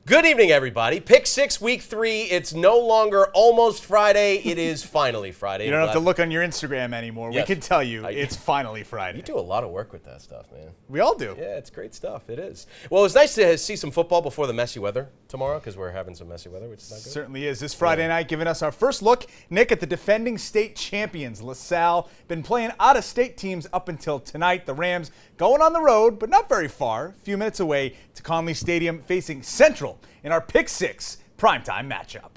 Good evening, everybody. Pick 6, Week 3. It's no longer almost Friday. It is finally Friday. You don't have to look on your Instagram anymore. Yes. We can tell you it's finally Friday. You do a lot of work with that stuff, man. We all do. Yeah, it's great stuff. It is. Well, it's nice to see some football before the messy weather tomorrow because we're having some messy weather, which is not good. Certainly is. This Friday night, giving us our first look, Nick, at the defending state champions, LaSalle. Been playing out-of-state teams up until tonight. The Rams going on the road, but not very far, a few minutes away to Conley Stadium, facing Central in our Pick 6 primetime matchup.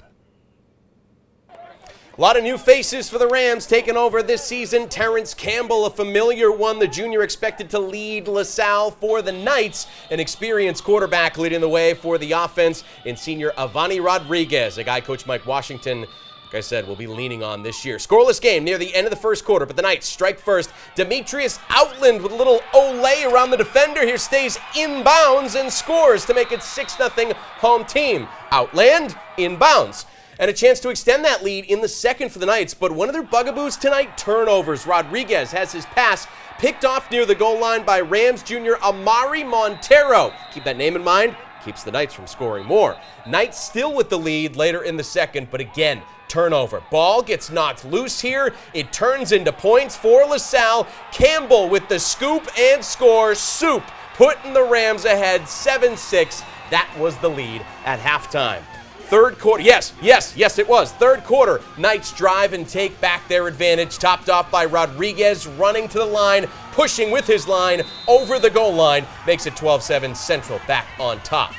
A lot of new faces for the Rams taking over this season. Terrence Campbell, a familiar one, the junior expected to lead LaSalle for the Knights. An experienced quarterback leading the way for the offense in senior Avani Rodriguez, a guy Coach Mike Washington, like I said, will be leaning on this year. Scoreless game near the end of the first quarter, but the Knights strike first. Demetrius Outland with a little Olay around the defender here stays inbounds and scores to make it 6-0 home team. Outland inbounds. And a chance to extend that lead in the second for the Knights. But one of their bugaboos tonight, turnovers. Rodriguez has his pass picked off near the goal line by Rams junior Amari Montero. Keep that name in mind. Keeps the Knights from scoring more. Knights still with the lead later in the second, but again, turnover. Ball gets knocked loose here. It turns into points for LaSalle. Campbell with the scoop and score. Soup putting the Rams ahead 7-6. That was the lead at halftime. Third quarter, yes, it was. Third quarter, Knights drive and take back their advantage, topped off by Rodriguez running to the line, pushing with his line over the goal line, makes it 12-7, Central back on top.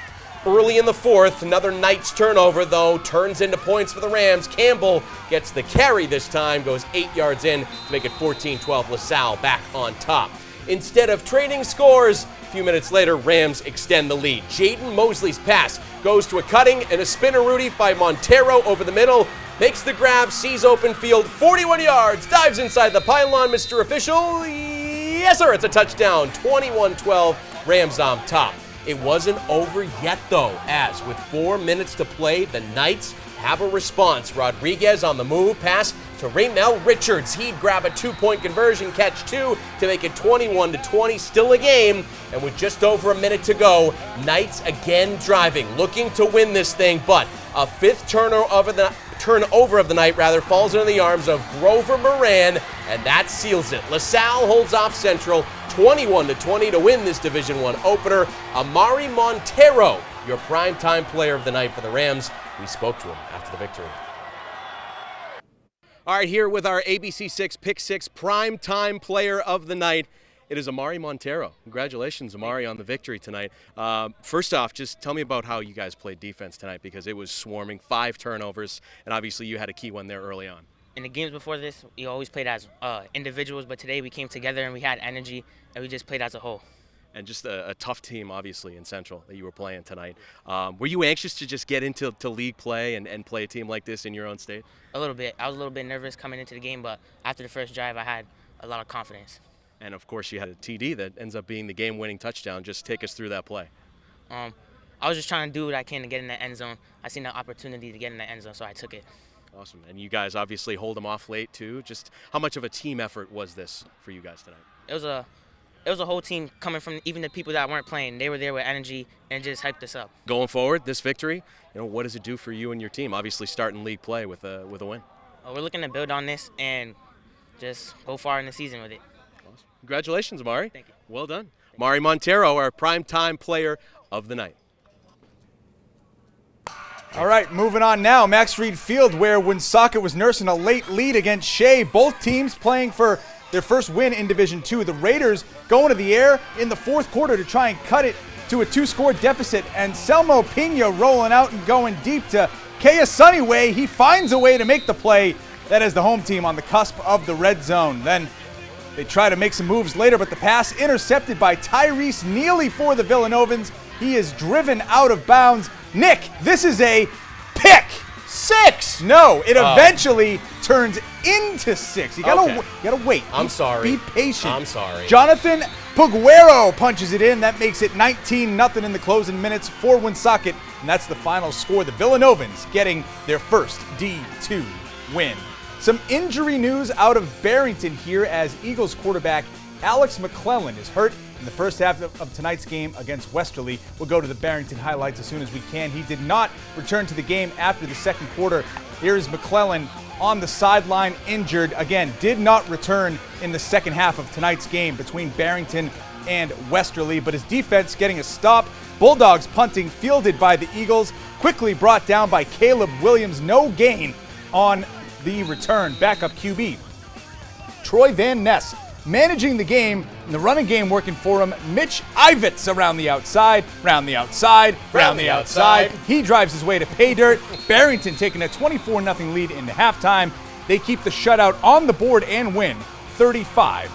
Early in the fourth, another Knights turnover, though, turns into points for the Rams. Campbell gets the carry this time, goes 8 yards in to make it 14-12, LaSalle back on top. Instead of trading scores, a few minutes later, Rams extend the lead. Jaden Mosley's pass goes to a cutting and a spinner-Rudy by Montero over the middle. Makes the grab, sees open field, 41 yards, dives inside the pylon, Mr. Official. Yes, sir, it's a touchdown, 21-12, Rams on top. It wasn't over yet, though, as with 4 minutes to play, the Knights have a response. Rodriguez on the move, pass to Raymel Richards. He'd grab a 2-point conversion, catch 2 to make it 21-20, still a game. And with just over a minute to go, Knights again driving, looking to win this thing, but a fifth turnover of the night falls into the arms of Grover Moran, and that seals it. LaSalle holds off Central 21-20 to win this Division I opener. Amari Montero, your primetime player of the night for the Rams. We spoke to him after the victory. All right, here with our ABC 6 Pick 6 primetime player of the night, it is Amari Montero. Congratulations, Amari, on the victory tonight. First off, just tell me about how you guys played defense tonight, because it was swarming, 5 turnovers, and obviously you had a key one there early on. In the games before this, we always played as individuals, but today we came together and we had energy, and we just played as a whole. And just a tough team, obviously, in Central that you were playing tonight. Were you anxious to just get into league play and play a team like this in your own state? A little bit. I was a little bit nervous coming into the game, but after the first drive, I had a lot of confidence. And, of course, you had a TD that ends up being the game-winning touchdown. Just take us through that play. I was just trying to do what I can to get in the end zone. I seen the opportunity to get in the end zone, so I took it. Awesome. And you guys obviously hold them off late, too. Just how much of a team effort was this for you guys tonight? It was a whole team coming from even the people that weren't playing. They were there with energy and just hyped us up. Going forward, this victory, what does it do for you and your team? Obviously starting league play with a win. We're looking to build on this and just go far in the season with it. Awesome. Congratulations, Amari. Thank you. Well done. Amari Montero, our primetime player of the night. All right, moving on now. Max Reed Field, where Woonsocket was nursing a late lead against Shea. Both teams playing for their first win in Division II. The Raiders going to the air in the fourth quarter to try and cut it to a 2-score deficit. And Selmo Pina rolling out and going deep to Kea Sunnyway. He finds a way to make the play. That is the home team on the cusp of the red zone. Then they try to make some moves later, but the pass intercepted by Tyrese Neely for the Villanovans. He is driven out of bounds. Nick, this is a pick 6. No, it eventually turns into 6. You gotta wait. I'm sorry. Be patient. I'm sorry. Jonathan Puguero punches it in. That makes it 19-0 in the closing minutes for Woonsocket, and that's the final score. The Villanovans getting their first D2 win. Some injury news out of Barrington here as Eagles quarterback Alex McClellan is hurt in the first half of tonight's game against Westerly. We'll go to the Barrington highlights as soon as we can. He did not return to the game after the second quarter. Here is McClellan on the sideline, injured. Again, did not return in the second half of tonight's game between Barrington and Westerly, but his defense getting a stop. Bulldogs punting, fielded by the Eagles, quickly brought down by Caleb Williams. No gain on the return. Backup QB Troy Van Ness managing the game, and the running game working for him. Mitch Ivets around the outside, round the outside, round the outside. He drives his way to pay dirt. Barrington taking a 24-0 lead into halftime. They keep the shutout on the board and win 35-0.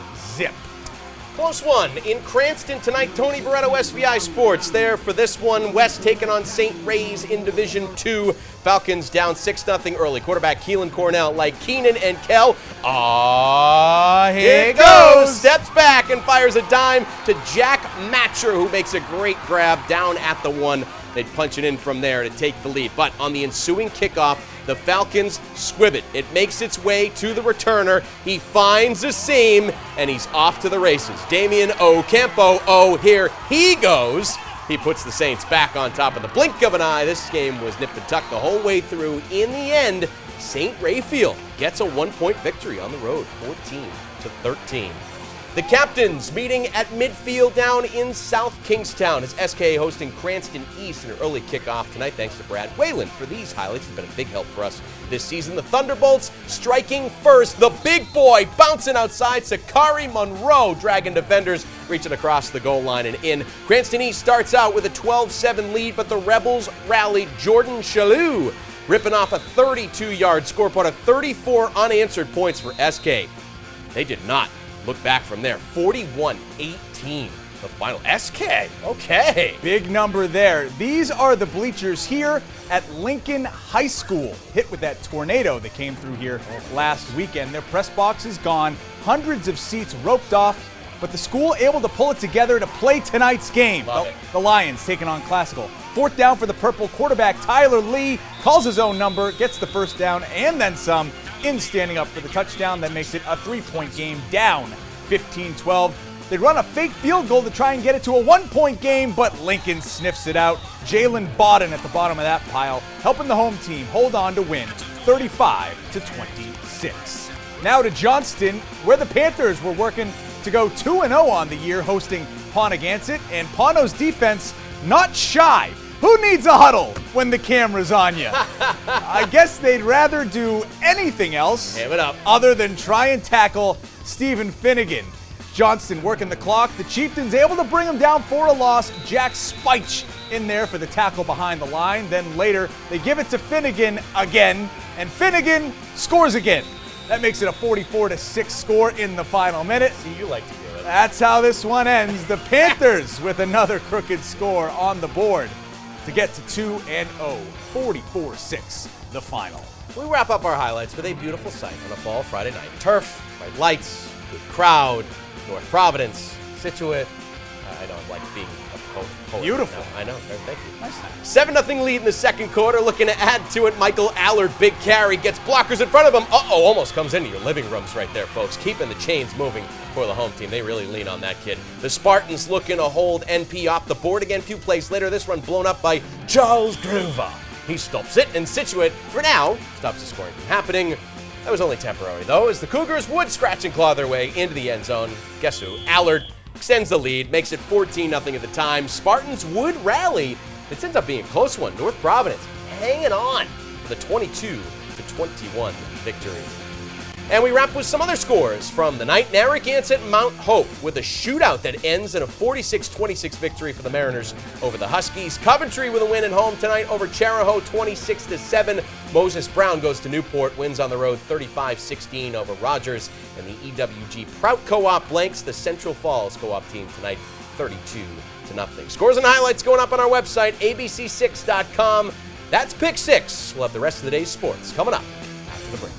Close one in Cranston tonight. Tony Barretto, SVI Sports, there for this one. West taking on St. Ray's in Division 2. Falcons down 6-0 early. Quarterback Keelan Cornell like Keenan and Kell. Here it goes. Steps back and fires a dime to Jack Matcher, who makes a great grab down at the 1. They'd punch it in from there to take the lead. But on the ensuing kickoff, the Falcons squib it. It makes its way to the returner. He finds a seam, and he's off to the races. Damian Ocampo, here he goes. He puts the Saints back on top of the blink of an eye. This game was nip and tuck the whole way through. In the end, St. Rayfield gets a 1-point victory on the road, 14-13. The captains meeting at midfield down in South Kingstown as SK hosting Cranston East in an early kickoff tonight. Thanks to Brad Whalen for these highlights. He's been a big help for us this season. The Thunderbolts striking first. The big boy bouncing outside. Sakari Monroe dragging defenders, reaching across the goal line and in. Cranston East starts out with a 12-7 lead, but the Rebels rallied. Jordan Chalou ripping off a 32-yard score, but a 34 unanswered points for SK. They did not look back from there. 41-18, the final. SK, okay. Big number there. These are the bleachers here at Lincoln High School, hit with that tornado that came through here last weekend. Their press box is gone, hundreds of seats roped off, but the school able to pull it together to play tonight's game. The Lions taking on Classical. Fourth down for the Purple. Quarterback Tyler Lee calls his own number, gets the first down and then some, in standing up for the touchdown. That makes it a 3-point game, down 15-12. They run a fake field goal to try and get it to a 1-point game, but Lincoln sniffs it out. Jalen Bodden at the bottom of that pile, helping the home team hold on to win 35-26. Now to Johnston, where the Panthers were working to go 2-0 on the year, hosting Ponagansett, and Pono's defense not shy. Who needs a huddle when the camera's on you? I guess they'd rather do anything else other than try and tackle Stephen Finnegan. Johnston working the clock. The Chieftains able to bring him down for a loss. Jack Spike in there for the tackle behind the line. Then later, they give it to Finnegan again, and Finnegan scores again. That makes it a 44-6 score in the final minute. See, you like to do it. That's how this one ends. The Panthers with another crooked score on the board to get to 2-0, 44-6, the final. We wrap up our highlights with a beautiful sight on a fall Friday night. Turf, bright lights, good crowd, North Providence, Situate. I don't like being a poet. Beautiful. I know. Thank you. Nice. 7-0 lead in the second quarter. Looking to add to it. Michael Allard, big carry, gets blockers in front of him. Almost comes into your living rooms right there, folks. Keeping the chains moving for the home team. They really lean on that kid. The Spartans looking to hold NP off the board again. Few plays later, this run blown up by Charles Grover. He stops it, and Situate, for now, stops the scoring from happening. That was only temporary, though, as the Cougars would scratch and claw their way into the end zone. Guess who? Allard extends the lead, makes it 14-0 at the time. Spartans would rally. It ends up being a close one. North Providence hanging on for the 22-21 victory. And we wrap with some other scores from the night. Narragansett Mount Hope with a shootout that ends in a 46-26 victory for the Mariners over the Huskies. Coventry with a win at home tonight over Charahoe, 26-7. Moses Brown goes to Newport, wins on the road 35-16 over Rogers. And the EWG Prout Co-op blanks the Central Falls Co-op team tonight, 32-0. Scores and highlights going up on our website, abc6.com. That's Pick 6. We'll have the rest of the day's sports coming up after the break.